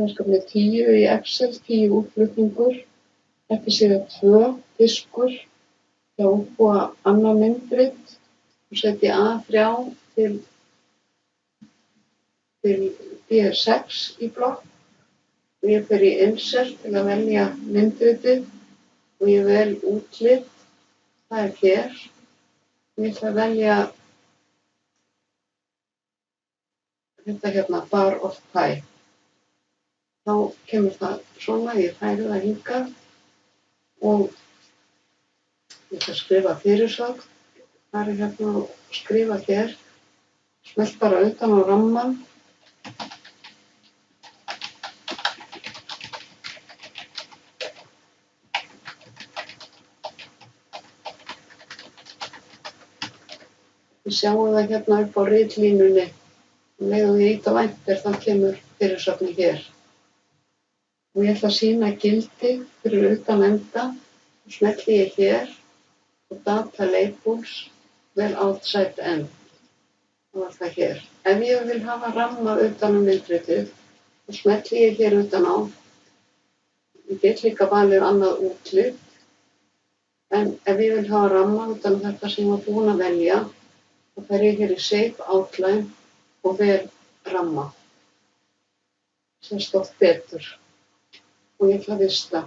verkefni 10 í Excel, 10 útflutningur, eftir síða 2 diskur, hjá útbúa annað myndrit og setja A3 til D6 í blokk og ég fer í Insert til að velja myndritið og ég vel útlit, það er hér. Ég ætla að velja þetta hérna, bar of pie. Þá kemur það svona, ég færi það hingað og ég ætla að skrifa fyrirsögn. Það er hérna að skrifa hér, smelt bara utan á rammann. Við sjáum það hérna upp á ritlínunni. Leið og ég ít á Enter þá kemur fyrirsögnin hér. Og ég ætla að sýna gildi fyrir utan enda og smelli ég hér og Data Labels, vel Outside End. Það var það hér. Ef ég vil hafa ramma utan myndritið, þá smelli ég hér utan á. Ég get líka valið annað útlit. En ef ég vil hafa ramma utan þetta sem ég var búin að velja, þá fer ég hér í Save Outline og vel ramma. Sést oft betur. Og ég ætla að vista.